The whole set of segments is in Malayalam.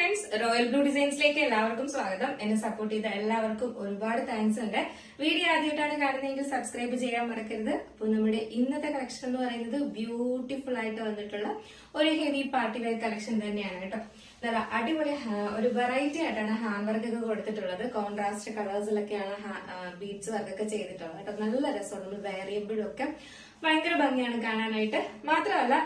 ഫ്രണ്ട്സ്, റോയൽ ബ്ലൂ ഡിസൈൻസിലേക്ക് എല്ലാവർക്കും സ്വാഗതം. എന്നെ സപ്പോർട്ട് ചെയ്ത എല്ലാവർക്കും ഒരുപാട് താങ്ക്സ് ഉണ്ട്. വീഡിയോ ആദ്യമായിട്ടാണ് കാണുന്നതെങ്കിൽ സബ്സ്ക്രൈബ് ചെയ്യാൻ മറക്കരുത്. അപ്പോൾ നമ്മുടെ ഇന്നത്തെ കളക്ഷൻ എന്ന് പറയുന്നത് ബ്യൂട്ടിഫുൾ ആയിട്ട് വന്നിട്ടുള്ള ഒരു ഹെവി പാർട്ടി വെയർ കളക്ഷൻ തന്നെയാണ് കേട്ടോ. നല്ല അടിപൊളി ഒരു വെറൈറ്റി ആയിട്ടാണ് ഹാൻഡ് വർക്ക് ഒക്കെ കൊടുത്തിട്ടുള്ളത്. കോൺട്രാസ്റ്റ് കളേഴ്സിലൊക്കെയാണ് ബീഡ്സ് വർക്കൊക്കെ ചെയ്തിട്ടുള്ളത് കേട്ടോ. നല്ല രസമാണ്. നമ്മൾ വേരിയബിളും ഒക്കെ ഭയങ്കര ഭംഗിയാണ് കാണാനായിട്ട്. മാത്രമല്ല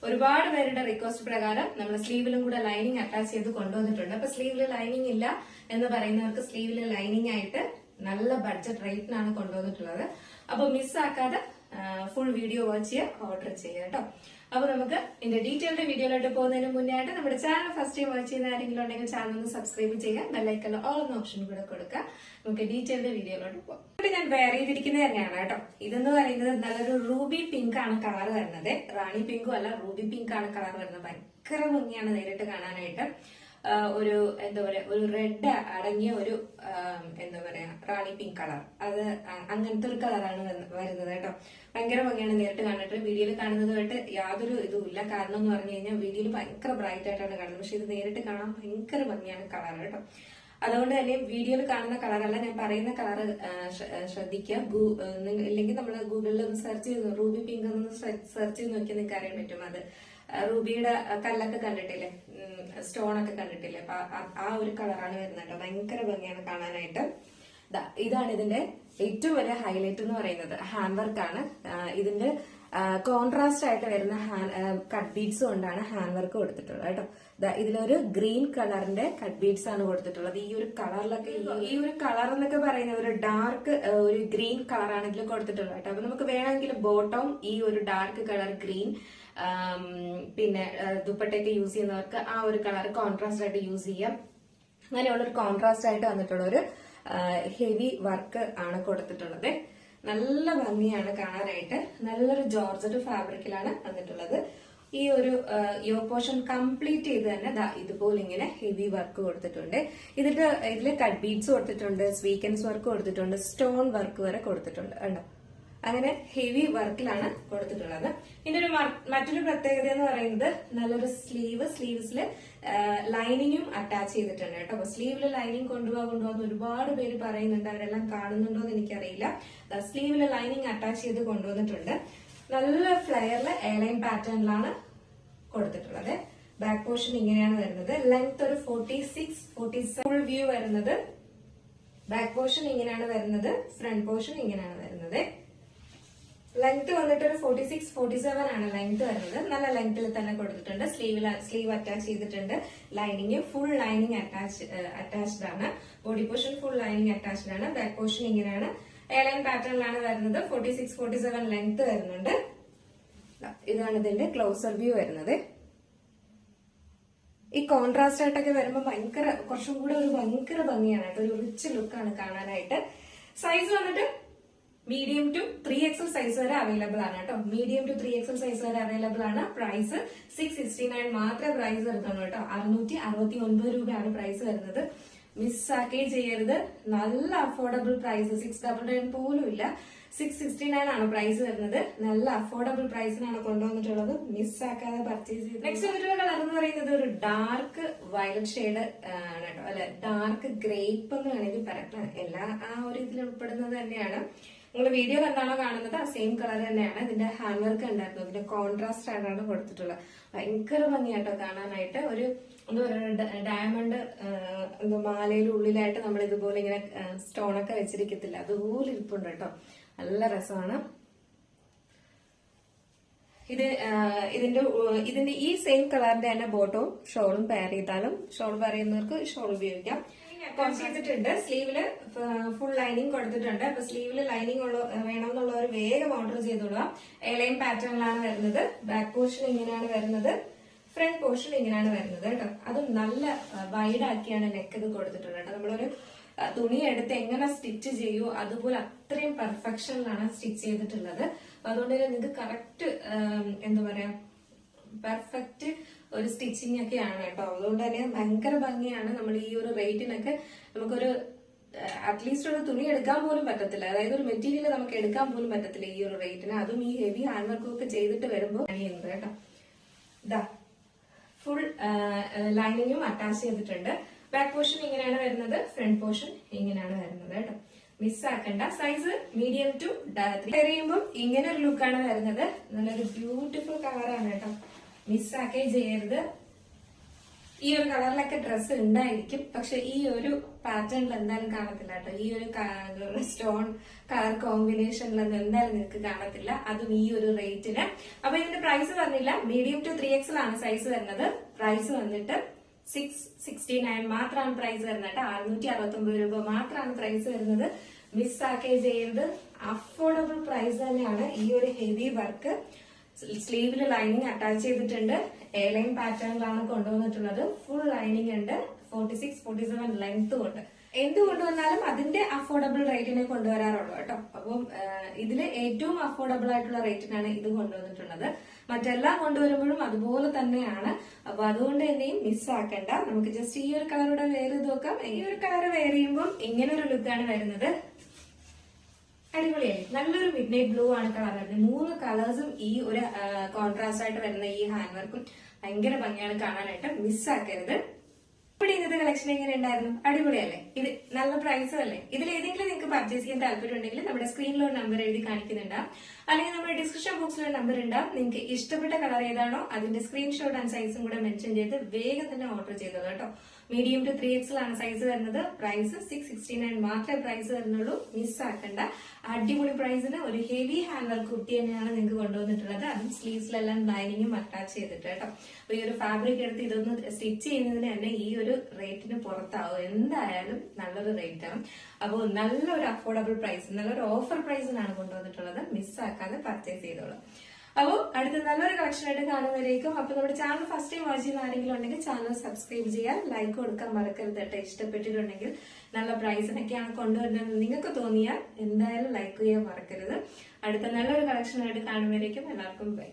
ഒരുപാട് പേരുടെ റിക്വസ്റ്റ് പ്രകാരം നമ്മൾ സ്ലീവിലും കൂടെ ലൈനിങ് അറ്റാച്ച് ചെയ്ത് കൊണ്ടുവന്നിട്ടുണ്ട്. അപ്പൊ സ്ലീവില് ലൈനിങ് ഇല്ല എന്ന് പറയുന്നവർക്ക് സ്ലീവില് ലൈനിങ് ആയിട്ട് നല്ല ബഡ്ജറ്റ് റേറ്റിനാണ് കൊണ്ടുവന്നിട്ടുള്ളത്. അപ്പൊ മിസ്സാക്കാതെ ഫുൾ വീഡിയോ വാച്ച് ചെയ്യുക, ഓർഡർ ചെയ്യുക കേട്ടോ. അപ്പൊ നമുക്ക് ഇതിന്റെ ഡീറ്റെയിൽഡ് വീഡിയോയിലോട്ട് പോകുന്നതിന് മുന്നേ ആയിട്ട് നമ്മുടെ ചാനൽ ഫസ്റ്റ് ടൈം വാച്ച് ചെയ്യുന്ന ആരെങ്കിലും ഉണ്ടെങ്കിൽ ചാനൽ ഒന്ന് സബ്സ്ക്രൈബ് ചെയ്യുക, ബെല്ലൈക്കൺ ഓൾ എന്ന ഓപ്ഷൻ കൂടെ കൊടുക്കുക. നമുക്ക് ഡീറ്റെയിൽഡ് വീഡിയോയിലോട്ട് പോകാം. ഇവിടെ ഞാൻ വെയർ ചെയ്തിരിക്കുന്നത് തന്നെയാണ് കേട്ടോ. ഇതെന്ന് പറയുന്നത് നല്ലൊരു റൂബി പിങ്ക് ആണ് കളർ വരുന്നത്. റാണി പിങ്കും അല്ല, റൂബി പിങ്ക് ആണ് കളർ വരുന്നത്. ഭയങ്കര ഭംഗിയാണ് നേരിട്ട് കാണാനായിട്ട്. ഒരു എന്താ പറയാ, ഒരു റെഡ് അടങ്ങിയ ഒരു എന്താ പറയാ റാണി പിങ്ക് കളർ, അത് അങ്ങനത്തെ ഒരു കളറാണ് വരുന്നത് കേട്ടോ. ഭയങ്കര ഭംഗിയാണ് നേരിട്ട് കാണാനായിട്ട്. വീഡിയോയിൽ കാണുന്നതുമായിട്ട് യാതൊരു ഇതുമില്ല. കാരണം എന്ന് പറഞ്ഞു കഴിഞ്ഞാൽ വീഡിയോയിൽ ഭയങ്കര ബ്രൈറ്റ് ആയിട്ടാണ് കാണുന്നത്, പക്ഷെ ഇത് നേരിട്ട് കാണാൻ ഭയങ്കര ഭംഗിയാണ് കളർ കേട്ടോ. അതുകൊണ്ട് തന്നെ വീഡിയോയിൽ കാണുന്ന കളറല്ല, ഞാൻ പറയുന്ന കളർ ശ്രദ്ധിക്കുക. ഇല്ലെങ്കിൽ നമ്മൾ ഗൂഗിളിൽ ഒന്ന് സെർച്ച് ചെയ്ത് റൂബി പിങ്ക് ഒന്ന് സെർച്ച് ചെയ്ത് നോക്കിയാൽ നിങ്ങൾക്ക് അറിയാൻ പറ്റും. അത് റൂബിയുടെ കല്ലൊക്കെ കണ്ടിട്ടില്ലേ, സ്റ്റോൺ ഒക്കെ കണ്ടിട്ടില്ലേ, അപ്പൊ ആ ഒരു കളറാണ് വരുന്നത് കേട്ടോ. ഭയങ്കര ഭംഗിയാണ് കാണാനായിട്ട്. ഇതാണ് ഇതിന്റെ ഏറ്റവും വലിയ ഹൈലൈറ്റ് എന്ന് പറയുന്നത്. ഹാൻഡ് വർക്ക് ആണ്. ഇതിന്റെ കോൺട്രാസ്റ്റ് ആയിട്ട് വരുന്ന കട്ട് ബീഡ്സ് കൊണ്ടാണ് ഹാൻഡ് വർക്ക് കൊടുത്തിട്ടുള്ളത് കേട്ടോ. ഇതിലൊരു ഗ്രീൻ കളറിന്റെ കട്ട് ബീഡ്സ് ആണ് കൊടുത്തിട്ടുള്ളത്. ഈ ഒരു കളറിലൊക്കെ ഈ ഒരു കളർ എന്നൊക്കെ പറയുന്ന ഒരു ഡാർക്ക് ഒരു ഗ്രീൻ കളറാണ് ഇതിൽ കൊടുത്തിട്ടുള്ളത് കേട്ടോ. അപ്പൊ നമുക്ക് വേണമെങ്കിൽ ബോട്ടം ഈ ഒരു ഡാർക്ക് കളർ ഗ്രീൻ, പിന്നെ ദുപ്പട്ടയൊക്കെ യൂസ് ചെയ്യുന്നവർക്ക് ആ ഒരു കളർ കോൺട്രാസ്റ്റ് ആയിട്ട് യൂസ് ചെയ്യാം. അങ്ങനെയുള്ള ഒരു കോൺട്രാസ്റ്റ് ആയിട്ട് വന്നിട്ടുള്ള ഒരു ഹെവി വർക്ക് ആണ് കൊടുത്തിട്ടുള്ളത്. നല്ല ഭംഗിയാണ് കാണാനായിട്ട്. നല്ലൊരു ജോർജറ്റ് ഫാബ്രിക്കിലാണ് വന്നിട്ടുള്ളത്. ഈ ഒരു യോ പോർഷൻ കംപ്ലീറ്റ് ചെയ്ത് തന്നെ ഇതുപോലെ ഇങ്ങനെ ഹെവി വർക്ക് കൊടുത്തിട്ടുണ്ട്. ഇതില് കട്ട് ബീഡ്സ് കൊടുത്തിട്ടുണ്ട്, സ്വീക്കൻസ് വർക്ക് കൊടുത്തിട്ടുണ്ട്, സ്റ്റോൺ വർക്ക് വരെ കൊടുത്തിട്ടുണ്ട് കണ്ടോ. അങ്ങനെ ഹെവി വർക്കിലാണ് കൊടുത്തിട്ടുള്ളത്. ഇതിന്റെ ഒരു മറ്റൊരു പ്രത്യേകത എന്ന് പറയുന്നത് നല്ലൊരു സ്ലീവ്സില് ലൈനിങ്ങും അറ്റാച്ച് ചെയ്തിട്ടുണ്ട് കേട്ടോ. അപ്പൊ സ്ലീവില് ലൈനിങ് കൊണ്ടുപോകാൻ ഒരുപാട് പേര് പറയുന്നുണ്ട്. അവരെല്ലാം കാണുന്നുണ്ടോ എന്ന് എനിക്കറിയില്ല. സ്ലീവില് ലൈനിങ് അറ്റാച്ച് ചെയ്ത് കൊണ്ടുവന്നിട്ടുണ്ട്. നല്ല ഫ്ലെയറില് എയർലൈൻ പാറ്റേണിലാണ് കൊടുത്തിട്ടുള്ളത്. ബാക്ക് പോർഷൻ ഇങ്ങനെയാണ് വരുന്നത്. ലെങ്ത് ഒരു 46-47 ഫുൾ വ്യൂ വരുന്നത്. ബാക്ക് പോർഷൻ ഇങ്ങനെയാണ് വരുന്നത്. ഫ്രണ്ട് പോർഷൻ ഇങ്ങനെയാണ് വരുന്നത്. ലെങ്ത് വന്നിട്ട് ഒരു 46-47 ആണ് ലെങ്ത് വരുന്നത്. നല്ല ലെങ്ത്തിൽ തന്നെ കൊടുത്തിട്ടുണ്ട്. സ്ലീവ് അറ്റാച്ച് ചെയ്തിട്ടുണ്ട്. ലൈനിങ് ഫുൾ ലൈനിങ് അറ്റാച്ച്ഡ് ആണ്. Body portion full lining attached ആണ്. ബാക്ക് പോർഷൻ ഇങ്ങനെയാണ് എയർലൈൻ പാറ്റേണിലാണ് വരുന്നത്. 46-47 ലെങ്ത് വരുന്നുണ്ട്. ഇതാണ് ഇതിന്റെ ക്ലോസർ വ്യൂ വരുന്നത്. ഈ കോൺട്രാസ്റ്റ് ആയിട്ടൊക്കെ വരുമ്പോൾ കുറച്ചും കൂടെ ഒരു ഭയങ്കര ഭംഗിയാണ് കേട്ടോ. ഒരു റിച്ച് ലുക്കാണ് കാണാനായിട്ട്. സൈസ് വന്നിട്ട് മീഡിയം ടു 3XL സൈസ് വരെ അവൈലബിൾ ആണ് കേട്ടോ. മീഡിയം ടു 3XL സൈസ് വരെ അവൈലബിൾ ആണ്. പ്രൈസ് 669 മാത്രമേ പ്രൈസ് വരുന്നുള്ളൂ കേട്ടോ. 669 രൂപയാണ് പ്രൈസ് വരുന്നത്. മിസ്സാക്കേ ചെയ്യരുത്. നല്ല അഫോർഡബിൾ പ്രൈസ്. 699 പോലും ഇല്ല. 669 ആണ് പ്രൈസ് വരുന്നത്. നല്ല അഫോർഡബിൾ പ്രൈസിനാണ് കൊണ്ടുവന്നിട്ടുള്ളത്. മിസ്സാക്കാതെ പർച്ചേസ് ചെയ്ത്. നെക്സ്റ്റ് വന്നിട്ടുള്ള കളർ എന്ന് പറയുന്നത് ഒരു ഡാർക്ക് വയലറ്റ് ഷെയ്ഡ് ആണ് കേട്ടോ. അല്ലെ, ഡാർക്ക് ഗ്രേപ്പ് എന്ന് വേണമെങ്കിൽ പറയാം. എല്ലാ ആ ഒരു ഇതിൽ ഉൾപ്പെടുന്നത് തന്നെയാണ്. നിങ്ങൾ വീഡിയോ കണ്ടാണോ കാണുന്നത് ആ സെയിം കളർ തന്നെയാണ്. ഇതിന്റെ ഹാൻഡ് വർക്ക് ഉണ്ടായിരുന്നു. ഇതിന്റെ കോൺട്രാസ്റ്റ് ആയിട്ടാണ് കൊടുത്തിട്ടുള്ളത്. ഭയങ്കര ഭംഗിയായിട്ടോ കാണാനായിട്ട്. ഒരു എന്താ പറയുക, ഡയമണ്ട് എന്തോ മാലയുടെ ഉള്ളിലായിട്ട് നമ്മൾ ഇതുപോലെ ഇങ്ങനെ സ്റ്റോണൊക്കെ വെച്ചിരിക്കത്തില്ല, അതുപോലെ ഇരിപ്പുണ്ട് കേട്ടോ. നല്ല രസമാണ്. ഇതിന്റെ ഈ സെയിം കളറിന്റെ തന്നെ ബോട്ടവും ഷോളും പെയർ ചെയ്താലും, ഷോൾ പെയർ ചെയ്യുന്നവർക്ക് ഷോൾ ഉപയോഗിക്കാം. അറ്റാച്ച് ചെയ്തിട്ടുണ്ട്. സ്ലീവില് ഫുൾ ലൈനിങ് കൊടുത്തിട്ടുണ്ട്. അപ്പൊ സ്ലീവില് ലൈനിങ് വേണമെന്നുള്ളവർ വേഗം ഓർഡർ ചെയ്തോളാം. എയർലൈൻ പാറ്റേണിലാണ് വരുന്നത്. ബാക്ക് പോർഷൻ ഇങ്ങനെയാണ് വരുന്നത്. ഫ്രണ്ട് പോർഷൻ ഇങ്ങനെയാണ് വരുന്നത് കേട്ടോ. അതും നല്ല വൈഡ് ആക്കിയാണ് നെക്ക് ഇത് കൊടുത്തിട്ടുള്ളത് കേട്ടോ. നമ്മളൊരു തുണി എടുത്ത് എങ്ങനെ സ്റ്റിച്ച് ചെയ്യൂ അതുപോലെ അത്രയും പെർഫെക്ഷനിലാണ് സ്റ്റിച്ച് ചെയ്തിട്ടുള്ളത്. അതുകൊണ്ട് തന്നെ നിങ്ങൾക്ക് കറക്റ്റ് എന്താ പറയാ പെർഫെക്റ്റ് ഒരു സ്റ്റിച്ചിങ് ഒക്കെയാണ് കേട്ടോ. അതുകൊണ്ട് തന്നെ ഭയങ്കര ഭംഗിയാണ്. നമ്മൾ ഈ ഒരു റേറ്റിനൊക്കെ നമുക്കൊരു അറ്റ്ലീസ്റ്റ് ഒരു തുണി എടുക്കാൻ പോലും പറ്റത്തില്ല. അതായത് ഒരു മെറ്റീരിയൽ നമുക്ക് എടുക്കാൻ പോലും പറ്റത്തില്ല ഈ ഒരു റേറ്റിന്. അതും ഈ ഹെവി ഹാൻഡ് വർക്കും ഒക്കെ ചെയ്തിട്ട് വരുമ്പോൾ കേട്ടോ. ഫുൾ ലൈനിങ്ങും അറ്റാച്ച് ചെയ്തിട്ടുണ്ട്. ബാക്ക് പോർഷൻ ഇങ്ങനെയാണ് വരുന്നത്, ഫ്രണ്ട് പോർഷൻ ഇങ്ങനെയാണ് വരുന്നത് കേട്ടോ. മിസ്സാക്കണ്ട. Size medium to 3. എറിയുമ്പോൾ ഇങ്ങനെ ഒരു ലുക്കാണ് വരുന്നത്. നല്ലൊരു ബ്യൂട്ടിഫുൾ കളറാണ് കേട്ടോ, മിസ്സാക്കേ ചെയ്യരുത്. ഈ ഒരു കളറിലൊക്കെ ഡ്രസ്സ് ഉണ്ടായിരിക്കും, പക്ഷെ ഈ ഒരു പാറ്റേണിൽ എന്തായാലും കാണത്തില്ല കേട്ടോ. ഈ ഒരു സ്റ്റോൺ കളർ കോമ്പിനേഷനിലൊന്നും എന്തായാലും നിങ്ങൾക്ക് കാണത്തില്ല, അതും ഈ ഒരു റേറ്റിന്. അപ്പൊ ഇതിന്റെ പ്രൈസ് പറഞ്ഞില്ല, മീഡിയം ടു 3XL ആണ് സൈസ് വരുന്നത്. പ്രൈസ് വന്നിട്ട് 669 മാത്രമാണ് പ്രൈസ് വരുന്നത് കേട്ടോ. 669 രൂപ മാത്രമാണ് പ്രൈസ് വരുന്നത്. മിസ്സാക്കേ ചെയ്യരുത്. അഫോർഡബിൾ പ്രൈസ് തന്നെയാണ്. ഈ ഒരു ഹെവി വർക്ക് സ്ലീവില് ലൈനിങ് അറ്റാച്ച് ചെയ്തിട്ടുണ്ട്. എ ലൈൻ പാറ്റേണിലാണ് കൊണ്ടുവന്നിട്ടുള്ളത്. ഫുൾ ലൈനിങ് ഉണ്ട്. 46-47 ലെങ്ത്തും ഉണ്ട്. എന്ത് കൊണ്ടുവന്നാലും അതിന്റെ അഫോർഡബിൾ റേറ്റിനെ കൊണ്ടുവരാറുള്ളൂ കേട്ടോ. അപ്പം ഇതില് ഏറ്റവും അഫോർഡബിൾ ആയിട്ടുള്ള റേറ്റിനാണ് ഇത് കൊണ്ടുവന്നിട്ടുള്ളത്. മറ്റെല്ലാം കൊണ്ടുവരുമ്പോഴും അതുപോലെ തന്നെയാണ്. അപ്പൊ അതുകൊണ്ട് തന്നെയും മിസ്സാക്കണ്ട. നമുക്ക് ജസ്റ്റ് ഈ ഒരു കളറുടെ വെയർ ചെയ്ത് നോക്കാം. ഈ ഒരു കളർ വെയർ ചെയ്യുമ്പോൾ ഇങ്ങനെ ഒരു ലുക്കാണ് വരുന്നത്. അടിപൊളിയായി. നല്ലൊരു മിഡ് നൈറ്റ് ബ്ലൂ ആണ് കളർ വരുന്നത്. 3 കളേഴ്സും ഈ ഒരു കോൺട്രാസ്റ്റ് ആയിട്ട് വരുന്ന ഈ ഹാൻഡ് വർക്കും ഭയങ്കര ഭംഗിയാണ് കാണാനായിട്ട്. മിസ്സാക്കരുത്. ഇവിടെ ഇന്നത്തെ കളക്ഷൻ എങ്ങനെ ഉണ്ടായിരുന്നു? അടിപൊളിയല്ലേ? ഇത് നല്ല പ്രൈസും അല്ലേ? ഇതിൽ ഏതെങ്കിലും നിങ്ങൾക്ക് പർച്ചേസ് ചെയ്യാൻ താല്പര്യം ഉണ്ടെങ്കിൽ നമ്മുടെ സ്ക്രീനിൽ ഒരു നമ്പർ എഴുതി കാണിക്കുന്നുണ്ടാവും, അല്ലെങ്കിൽ നമ്മുടെ ഡിസ്ക്രിപ്ഷൻ ബോക്സിൽ ഒരു നമ്പർ ഉണ്ടാവും. നിങ്ങൾക്ക് ഇഷ്ടപ്പെട്ട കളർ ഏതാണോ അതിന്റെ സ്ക്രീൻഷോട്ട് ആൻഡ് സൈസും കൂടെ മെൻഷൻ ചെയ്ത് വേഗം തന്നെ ഓർഡർ ചെയ്തോളൂ കേട്ടോ. മീഡിയം ടു 3XL ആണ് സൈസ് വരുന്നത്. പ്രൈസ് 669 മാത്രമേ പ്രൈസ് വരുന്നുള്ളൂ. മിസ്സാക്കണ്ട. അടിപൊളി പ്രൈസിന് ഒരു ഹെവി ഹാൻഡ് വർക്ക് കുട്ടി തന്നെയാണ് നിങ്ങൾക്ക് കൊണ്ടുവന്നിട്ടുള്ളത്. അതും സ്ലീവ്സിലെല്ലാം ലൈനിങ്ങും അറ്റാച്ച് ചെയ്തിട്ട് കേട്ടോ. അപ്പൊ ഈ ഒരു ഫാബ്രിക് എടുത്ത് ഇതൊന്ന് സ്റ്റിച്ച് ചെയ്യുന്നതിന് തന്നെ ഈ ഒരു റേറ്റിന് പുറത്താവും. എന്തായാലും നല്ലൊരു റേറ്റ് ആണ്. അപ്പോൾ നല്ലൊരു അഫോർഡബിൾ പ്രൈസ്, നല്ലൊരു ഓഫർ പ്രൈസിനാണ് കൊണ്ടുവന്നിട്ടുള്ളത്. മിസ്സാക്കാതെ പർച്ചേസ് ചെയ്തോളൂ. അപ്പോൾ അടുത്ത നല്ലൊരു കളക്ഷൻ ആയിട്ട് കാണുന്നവരേക്കും. അപ്പൊ നമ്മുടെ ചാനൽ ഫസ്റ്റ് ടൈം വാച്ച് ചെയ്യുന്ന ആരെങ്കിലും ഉണ്ടെങ്കിൽ ചാനൽ സബ്സ്ക്രൈബ് ചെയ്യാൻ, ലൈക്ക് കൊടുക്കാൻ മറക്കരുത് കേട്ടോ. ഇഷ്ടപ്പെട്ടിട്ടുണ്ടെങ്കിൽ നല്ല പ്രൈസിനൊക്കെയാണ് കൊണ്ടുവരുന്നത് നിങ്ങൾക്ക് തോന്നിയാൽ എന്തായാലും ലൈക്ക് ചെയ്യാൻ മറക്കരുത്. അടുത്ത നല്ലൊരു കളക്ഷൻ ആയിട്ട് കാണുന്നവരേക്കും എല്ലാവർക്കും ബൈ.